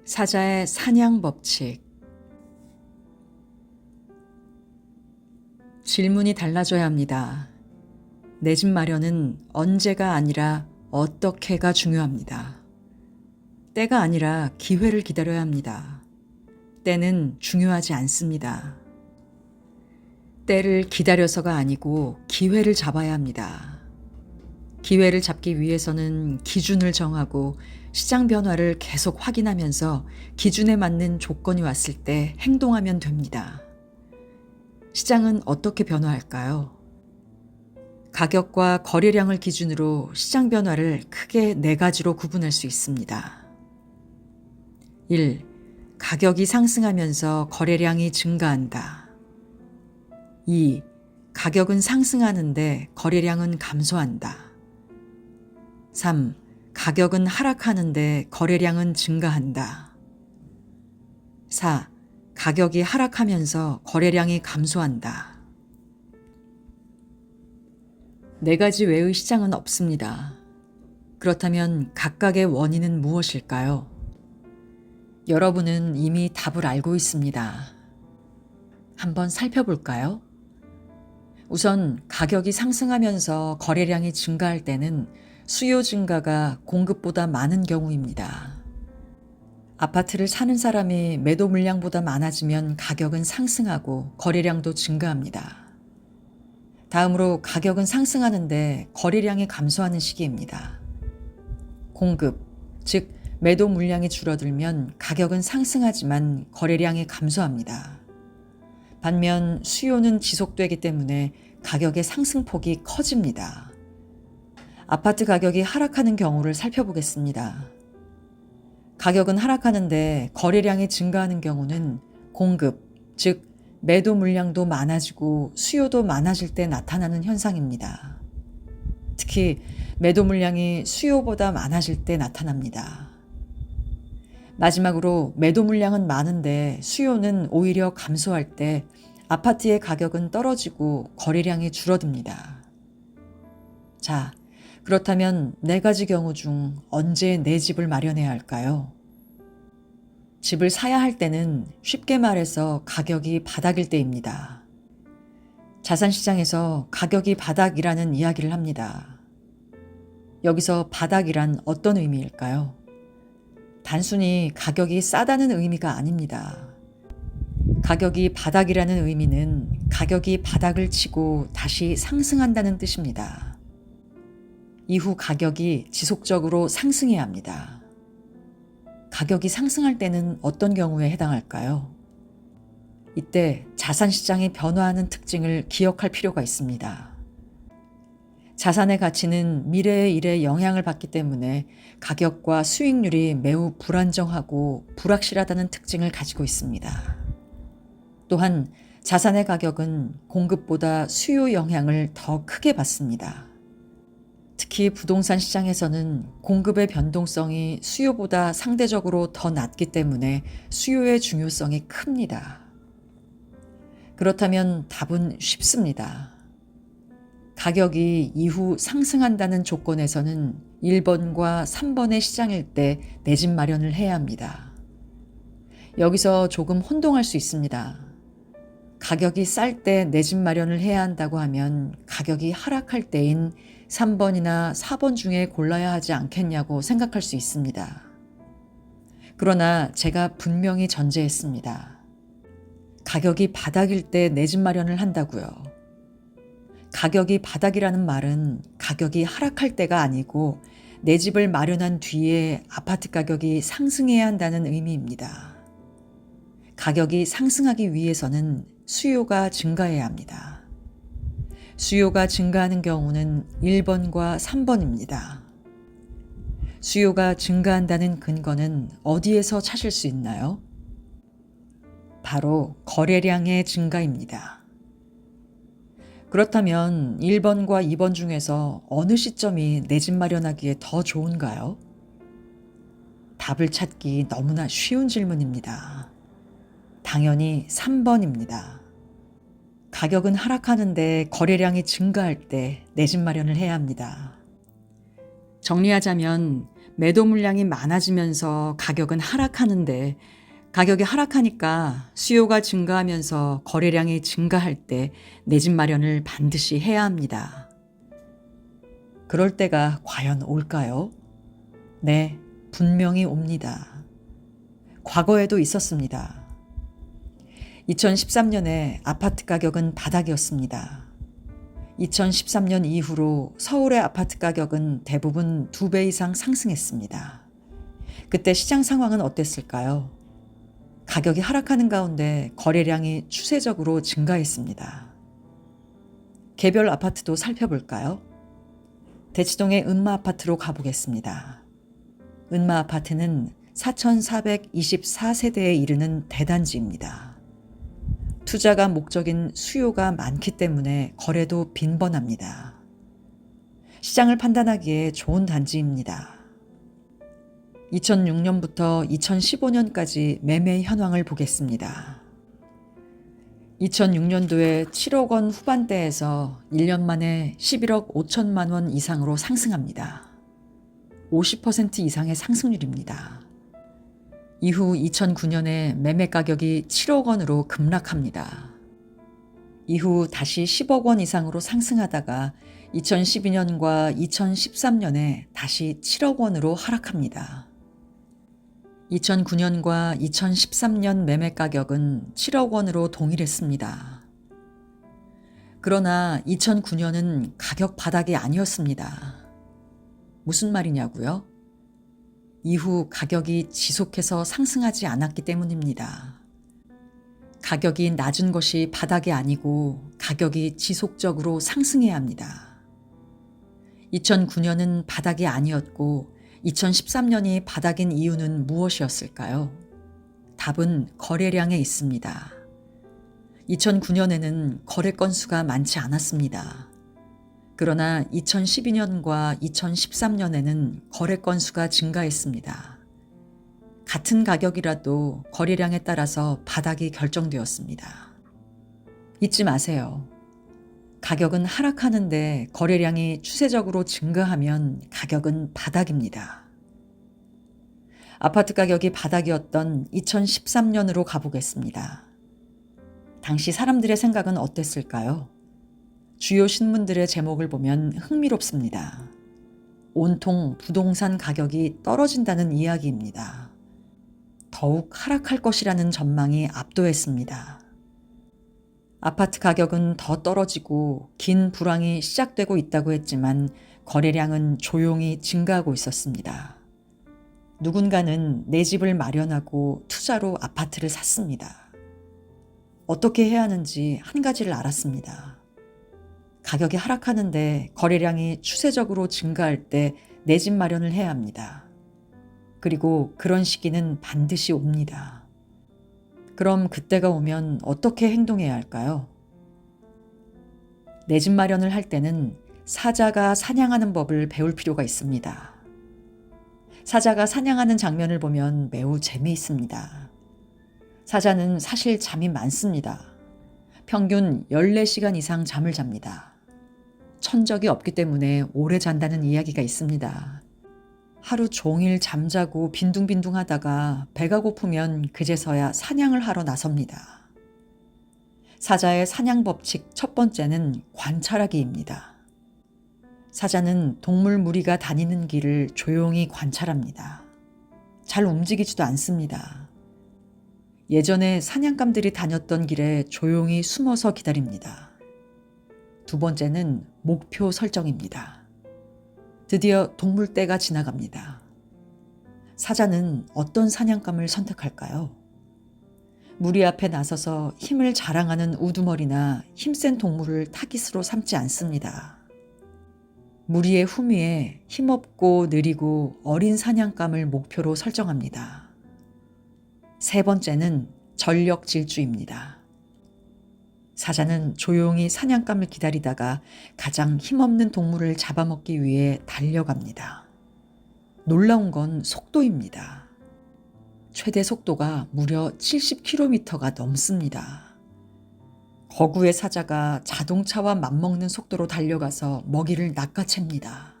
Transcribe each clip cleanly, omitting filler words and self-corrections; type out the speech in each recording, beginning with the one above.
사자의 사냥 법칙. 질문이 달라져야 합니다. 내 집 마련은 언제가 아니라 어떻게가 중요합니다. 때가 아니라 기회를 기다려야 합니다. 때는 중요하지 않습니다. 때를 기다려서가 아니고 기회를 잡아야 합니다. 기회를 잡기 위해서는 기준을 정하고 시장 변화를 계속 확인하면서 기준에 맞는 조건이 왔을 때 행동하면 됩니다. 시장은 어떻게 변화할까요? 가격과 거래량을 기준으로 시장 변화를 크게 4가지로 구분할 수 있습니다. 1. 가격이 상승하면서 거래량이 증가한다. 2. 가격은 상승하는데 거래량은 감소한다. 3. 가격은 하락하는데 거래량은 증가한다. 4. 가격이 하락하면서 거래량이 감소한다. 4가지 외의 시장은 없습니다. 그렇다면 각각의 원인은 무엇일까요? 여러분은 이미 답을 알고 있습니다. 한번 살펴볼까요? 우선 가격이 상승하면서 거래량이 증가할 때는 수요 증가가 공급보다 많은 경우입니다. 아파트를 사는 사람이 매도 물량보다 많아지면 가격은 상승하고 거래량도 증가합니다. 다음으로 가격은 상승하는데 거래량이 감소하는 시기입니다. 공급, 즉 매도 물량이 줄어들면 가격은 상승하지만 거래량이 감소합니다. 반면 수요는 지속되기 때문에 가격의 상승폭이 커집니다. 아파트 가격이 하락하는 경우를 살펴보겠습니다. 가격은 하락하는데 거래량이 증가하는 경우는 공급, 즉 매도 물량도 많아지고 수요도 많아질 때 나타나는 현상입니다. 특히 매도 물량이 수요보다 많아질 때 나타납니다. 마지막으로 매도 물량은 많은데 수요는 오히려 감소할 때 아파트의 가격은 떨어지고 거래량이 줄어듭니다. 자, 그렇다면 4가지 경우 중 언제 내 집을 마련해야 할까요? 집을 사야 할 때는 쉽게 말해서 가격이 바닥일 때입니다. 자산시장에서 가격이 바닥이라는 이야기를 합니다. 여기서 바닥이란 어떤 의미일까요? 단순히 가격이 싸다는 의미가 아닙니다. 가격이 바닥이라는 의미는 가격이 바닥을 치고 다시 상승한다는 뜻입니다. 이후 가격이 지속적으로 상승해야 합니다. 가격이 상승할 때는 어떤 경우에 해당할까요? 이때 자산시장이 변화하는 특징을 기억할 필요가 있습니다. 자산의 가치는 미래의 일에 영향을 받기 때문에 가격과 수익률이 매우 불안정하고 불확실하다는 특징을 가지고 있습니다. 또한 자산의 가격은 공급보다 수요 영향을 더 크게 받습니다. 특히 부동산 시장에서는 공급의 변동성이 수요보다 상대적으로 더 낮기 때문에 수요의 중요성이 큽니다. 그렇다면 답은 쉽습니다. 가격이 이후 상승한다는 조건에서는 1번과 3번의 시장일 때 내 집 마련을 해야 합니다. 여기서 조금 혼동할 수 있습니다. 가격이 쌀 때 내 집 마련을 해야 한다고 하면 가격이 하락할 때인 3번이나 4번 중에 골라야 하지 않겠냐고 생각할 수 있습니다. 그러나 제가 분명히 전제했습니다. 가격이 바닥일 때 내 집 마련을 한다고요. 가격이 바닥이라는 말은 가격이 하락할 때가 아니고 내 집을 마련한 뒤에 아파트 가격이 상승해야 한다는 의미입니다. 가격이 상승하기 위해서는 수요가 증가해야 합니다. 수요가 증가하는 경우는 1번과 3번입니다. 수요가 증가한다는 근거는 어디에서 찾을 수 있나요? 바로 거래량의 증가입니다. 그렇다면 1번과 2번 중에서 어느 시점이 내 집 마련하기에 더 좋은가요? 답을 찾기 너무나 쉬운 질문입니다. 당연히 3번입니다. 가격은 하락하는데 거래량이 증가할 때 내 집 마련을 해야 합니다. 정리하자면 매도 물량이 많아지면서 가격은 하락하는데 가격이 하락하니까 수요가 증가하면서 거래량이 증가할 때 내 집 마련을 반드시 해야 합니다. 그럴 때가 과연 올까요? 네, 분명히 옵니다. 과거에도 있었습니다. 2013년에 아파트 가격은 바닥이었습니다. 2013년 이후로 서울의 아파트 가격은 대부분 2배 이상 상승했습니다. 그때 시장 상황은 어땠을까요? 가격이 하락하는 가운데 거래량이 추세적으로 증가했습니다. 개별 아파트도 살펴볼까요? 대치동의 은마 아파트로 가보겠습니다. 은마 아파트는 4,424세대에 이르는 대단지입니다. 투자가 목적인 수요가 많기 때문에 거래도 빈번합니다. 시장을 판단하기에 좋은 단지입니다. 2006년부터 2015년까지 매매 현황을 보겠습니다. 2006년도에 7억 원 후반대에서 1년 만에 11억 5천만 원 이상으로 상승합니다. 50% 이상의 상승률입니다. 이후 2009년에 매매 가격이 7억 원으로 급락합니다. 이후 다시 10억 원 이상으로 상승하다가 2012년과 2013년에 다시 7억 원으로 하락합니다. 2009년과 2013년 매매 가격은 7억 원으로 동일했습니다. 그러나 2009년은 가격 바닥이 아니었습니다. 무슨 말이냐고요? 이후 가격이 지속해서 상승하지 않았기 때문입니다. 가격이 낮은 것이 바닥이 아니고 가격이 지속적으로 상승해야 합니다. 2009년은 바닥이 아니었고 2013년이 바닥인 이유는 무엇이었을까요? 답은 거래량에 있습니다. 2009년에는 거래 건수가 많지 않았습니다. 그러나 2012년과 2013년에는 거래 건수가 증가했습니다. 같은 가격이라도 거래량에 따라서 바닥이 결정되었습니다. 잊지 마세요. 가격은 하락하는데 거래량이 추세적으로 증가하면 가격은 바닥입니다. 아파트 가격이 바닥이었던 2013년으로 가보겠습니다. 당시 사람들의 생각은 어땠을까요? 주요 신문들의 제목을 보면 흥미롭습니다. 온통 부동산 가격이 떨어진다는 이야기입니다. 더욱 하락할 것이라는 전망이 압도했습니다. 아파트 가격은 더 떨어지고 긴 불황이 시작되고 있다고 했지만 거래량은 조용히 증가하고 있었습니다. 누군가는 내 집을 마련하고 투자로 아파트를 샀습니다. 어떻게 해야 하는지 한 가지를 알았습니다. 가격이 하락하는데 거래량이 추세적으로 증가할 때 내 집 마련을 해야 합니다. 그리고 그런 시기는 반드시 옵니다. 그럼 그때가 오면 어떻게 행동해야 할까요? 내 집 마련을 할 때는 사자가 사냥하는 법을 배울 필요가 있습니다. 사자가 사냥하는 장면을 보면 매우 재미있습니다. 사자는 사실 잠이 많습니다. 평균 14시간 이상 잠을 잡니다. 천적이 없기 때문에 오래 잔다는 이야기가 있습니다. 하루 종일 잠자고 빈둥빈둥 하다가 배가 고프면 그제서야 사냥을 하러 나섭니다. 사자의 사냥 법칙 첫 번째는 관찰하기입니다. 사자는 동물 무리가 다니는 길을 조용히 관찰합니다. 잘 움직이지도 않습니다. 예전에 사냥감들이 다녔던 길에 조용히 숨어서 기다립니다. 두 번째는 목표 설정입니다. 드디어 동물떼가 지나갑니다. 사자는 어떤 사냥감을 선택할까요? 무리 앞에 나서서 힘을 자랑하는 우두머리나 힘센 동물을 타깃으로 삼지 않습니다. 무리의 후미에 힘없고 느리고 어린 사냥감을 목표로 설정합니다. 세 번째는 전력 질주입니다. 사자는 조용히 사냥감을 기다리다가 가장 힘없는 동물을 잡아먹기 위해 달려갑니다. 놀라운 건 속도입니다. 최대 속도가 무려 70km가 넘습니다. 거구의 사자가 자동차와 맞먹는 속도로 달려가서 먹이를 낚아챕니다.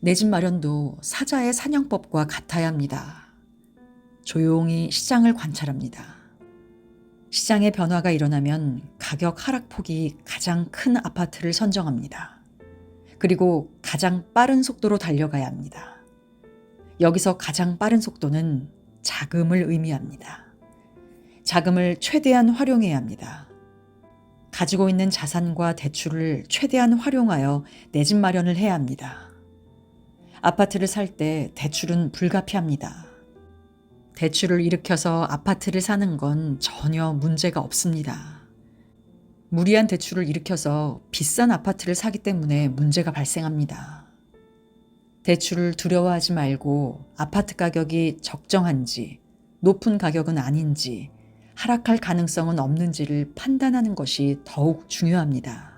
내 집 마련도 사자의 사냥법과 같아야 합니다. 조용히 시장을 관찰합니다. 시장의 변화가 일어나면 가격 하락폭이 가장 큰 아파트를 선정합니다. 그리고 가장 빠른 속도로 달려가야 합니다. 여기서 가장 빠른 속도는 자금을 의미합니다. 자금을 최대한 활용해야 합니다. 가지고 있는 자산과 대출을 최대한 활용하여 내 집 마련을 해야 합니다. 아파트를 살 때 대출은 불가피합니다. 대출을 일으켜서 아파트를 사는 건 전혀 문제가 없습니다. 무리한 대출을 일으켜서 비싼 아파트를 사기 때문에 문제가 발생합니다. 대출을 두려워하지 말고 아파트 가격이 적정한지, 높은 가격은 아닌지, 하락할 가능성은 없는지를 판단하는 것이 더욱 중요합니다.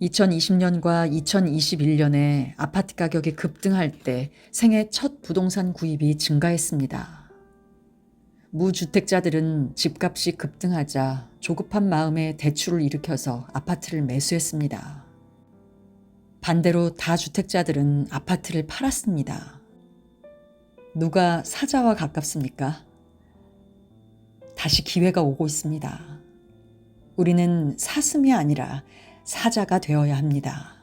2020년과 2021년에 아파트 가격이 급등할 때 생애 첫 부동산 구입이 증가했습니다. 무주택자들은 집값이 급등하자 조급한 마음에 대출을 일으켜서 아파트를 매수했습니다. 반대로 다주택자들은 아파트를 팔았습니다. 누가 사자와 가깝습니까? 다시 기회가 오고 있습니다. 우리는 사슴이 아니라 사자가 되어야 합니다.